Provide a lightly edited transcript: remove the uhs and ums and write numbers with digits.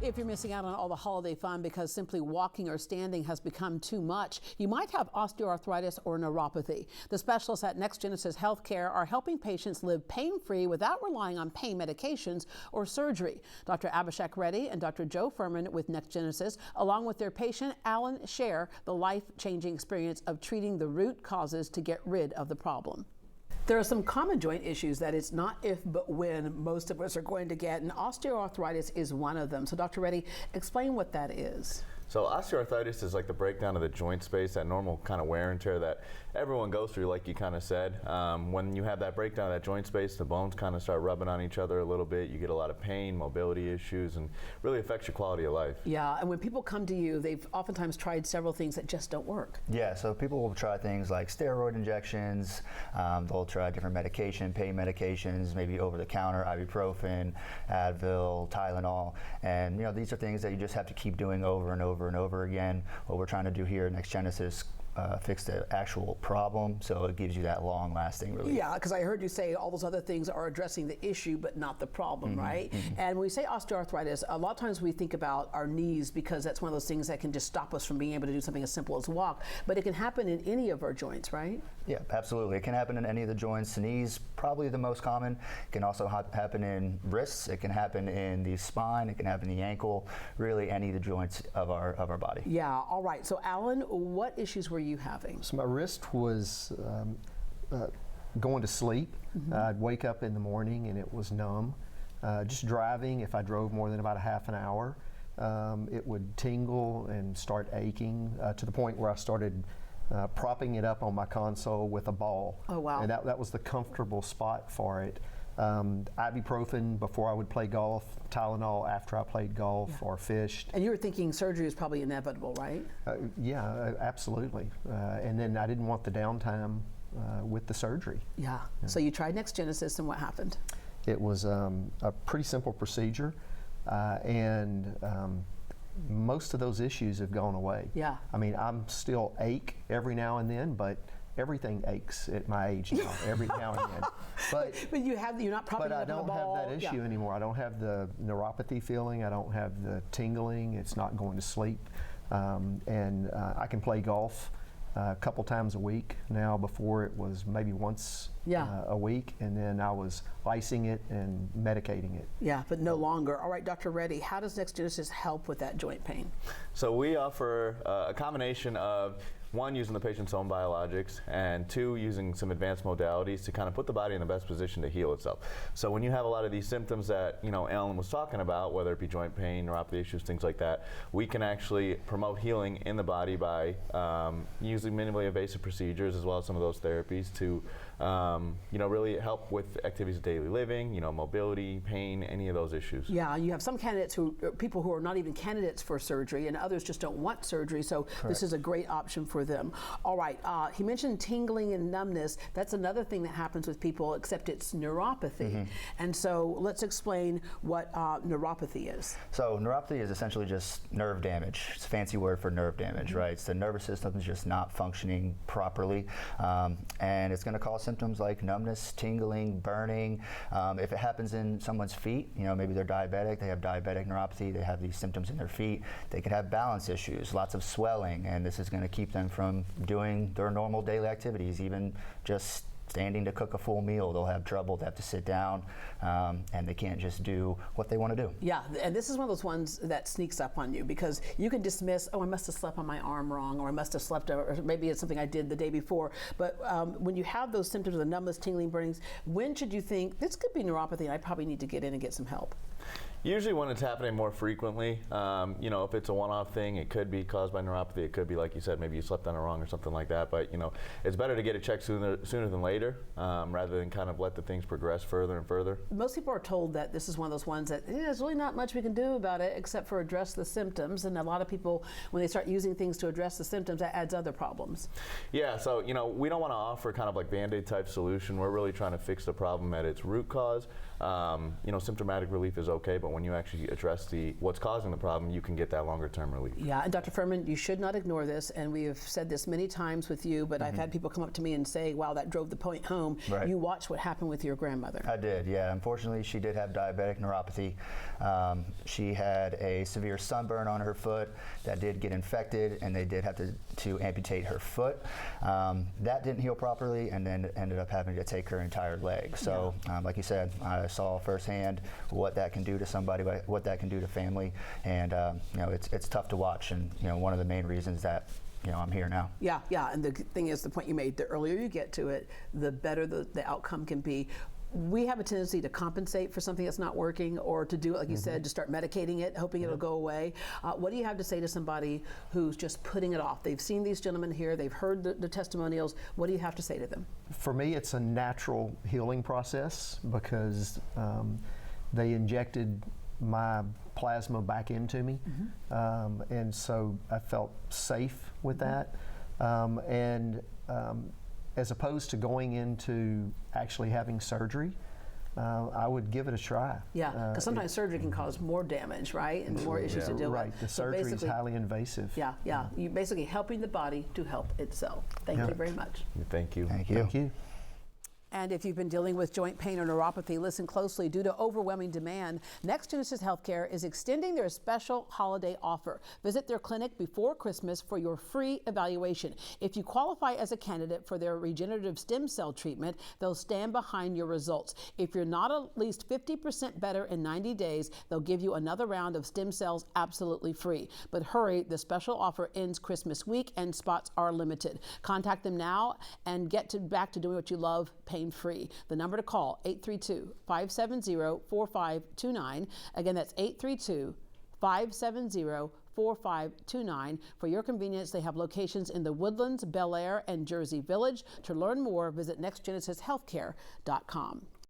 If you're missing out on all the holiday fun because simply walking or standing has become too much, you might have osteoarthritis or neuropathy. The specialists at NexGenEsis Healthcare are helping patients live pain-free without relying on pain medications or surgery. Dr. Abhishek Reddy and Dr. Joe Fuhrman with NexGenEsis, along with their patient Alan, share the life-changing experience of treating the root causes to get rid of the problem. There are some common joint issues that it's not if but when most of us are going to get, and osteoarthritis is one of them. So Dr. Reddy, explain what that is. So osteoarthritis is like the breakdown of the joint space, that normal kind of wear and tear that everyone goes through, like you kind of said. When you have that breakdown of that joint space, the bones kind of start rubbing on each other a little bit. You get a lot of pain, mobility issues, and really affects your quality of life. Yeah, and when people come to you, they've oftentimes tried several things that just don't work. Yeah, so people will try things like steroid injections, they'll try different medication, pain medications, maybe over-the-counter, ibuprofen, Advil, Tylenol, and these are things that you just have to keep doing over and over and over again. What we're trying to do here at NexGenEsis, fix the actual problem, so it gives you that long-lasting relief. Yeah, because I heard you say all those other things are addressing the issue but not the problem, right? And when we say osteoarthritis, a lot of times we think about our knees because that's one of those things that can just stop us from being able to do something as simple as walk, but it can happen in any of our joints, right? Yeah, absolutely. It can happen in any of the joints. Knees, probably the most common. It can also happen in wrists. It can happen in the spine. It can happen in the ankle. Really, any of the joints of our body. Yeah. All right. So, Alan, what issues were you having? So my wrist was going to sleep. I'd wake up in the morning and it was numb. Just driving, if I drove more than about a half an hour, it would tingle and start aching to the point where I started propping it up on my console with a ball. Oh, wow. And that was the comfortable spot for it. Ibuprofen before I would play golf, Tylenol after I played golf or fished. And you were thinking surgery is probably inevitable, right? Yeah, absolutely. And then I didn't want the downtime with the surgery. Yeah. So you tried NexGenEsis, and what happened? It was a pretty simple procedure, and most of those issues have gone away. Yeah. I mean, I'm still ache every now and then, but everything aches at my age now, every now and then. But you're not propping it up on the ball. But I don't have that issue anymore. I don't have the neuropathy feeling. I don't have the tingling. It's not going to sleep. And I can play golf a couple times a week now. Before it was maybe once a week, and then I was icing it and medicating it. Yeah, but no longer. All right, Dr. Reddy, how does NexGenEsis help with that joint pain? So we offer a combination of, one, using the patient's own biologics, and two, using some advanced modalities to kind of put the body in the best position to heal itself. So when you have a lot of these symptoms that Alan was talking about, whether it be joint pain, neuropathy issues, things like that, we can actually promote healing in the body by using minimally invasive procedures as well as some of those therapies to really help with activities of daily living, mobility, pain, any of those issues. Yeah, you have some people who are not even candidates for surgery, and others just don't want surgery, so Correct. This is a great option for them. All right, he mentioned tingling and numbness. That's another thing that happens with people, except it's neuropathy. And so let's explain what neuropathy is. So neuropathy is essentially just nerve damage. It's a fancy word for nerve damage, right? It's the nervous system is just not functioning properly, and it's going to cause symptoms like numbness, tingling, burning. If it happens in someone's feet, maybe they're diabetic, they have diabetic neuropathy, they have these symptoms in their feet, they could have balance issues, lots of swelling, and this is going to keep them from doing their normal daily activities, even just standing to cook a full meal. They'll have trouble, they have to sit down, and they can't just do what they want to do. Yeah, and this is one of those ones that sneaks up on you because you can dismiss, oh, I must have slept on my arm wrong, or I must have slept, or maybe it's something I did the day before. But when you have those symptoms of the numbness, tingling, burnings, when should you think this could be neuropathy and I probably need to get in and get some help? Usually when it's happening more frequently, if it's a one-off thing, it could be caused by neuropathy. It could be, like you said, maybe you slept on it wrong or something like that. But it's better to get it checked sooner than later, rather than kind of let the things progress further and further. Most people are told that this is one of those ones that there's really not much we can do about it except for address the symptoms. And a lot of people, when they start using things to address the symptoms, that adds other problems. Yeah, so we don't want to offer kind of like Band-Aid type solution. We're really trying to fix the problem at its root cause. symptomatic relief is okay, but when you actually address what's causing the problem, you can get that longer term relief. Yeah, and Dr. Fuhrman, you should not ignore this, and we have said this many times with you, but I've had people come up to me and say, wow, that drove the point home. Right. You watched what happened with your grandmother. I did, yeah. Unfortunately, she did have diabetic neuropathy. She had a severe sunburn on her foot that did get infected, and they did have to amputate her foot. That didn't heal properly, and then ended up having to take her entire leg. So, like you said, I saw firsthand what that can do to somebody, what that can do to family, and it's tough to watch. And one of the main reasons that I'm here now. Yeah, and the thing is, the point you made, the earlier you get to it, the better the outcome can be. We have a tendency to compensate for something that's not working, or to do it, like you said, to start medicating it, hoping it'll go away. What do you have to say to somebody who's just putting it off? They've seen these gentlemen here, they've heard the testimonials. What do you have to say to them? For me, it's a natural healing process because they injected my plasma back into me, and so I felt safe with that. As opposed to going into actually having surgery, I would give it a try. Yeah, because sometimes surgery can cause more damage, right, and more issues to deal with. Right, the surgery is highly invasive. Yeah, you're basically helping the body to help itself. Thank you very much. Thank you. Thank you. Thank you. And if you've been dealing with joint pain or neuropathy, listen closely. Due to overwhelming demand, NexGenEsis Healthcare is extending their special holiday offer. Visit their clinic before Christmas for your free evaluation. If you qualify as a candidate for their regenerative stem cell treatment, they'll stand behind your results. If you're not at least 50% better in 90 days, they'll give you another round of stem cells absolutely free. But hurry, the special offer ends Christmas week and spots are limited. Contact them now and get back to doing what you love, pain-free. The number to call, 832-570-4529. Again, that's 832-570-4529. For your convenience, they have locations in the Woodlands, Bel Air, and Jersey Village. To learn more, visit NexGenEsisHealthcare.com.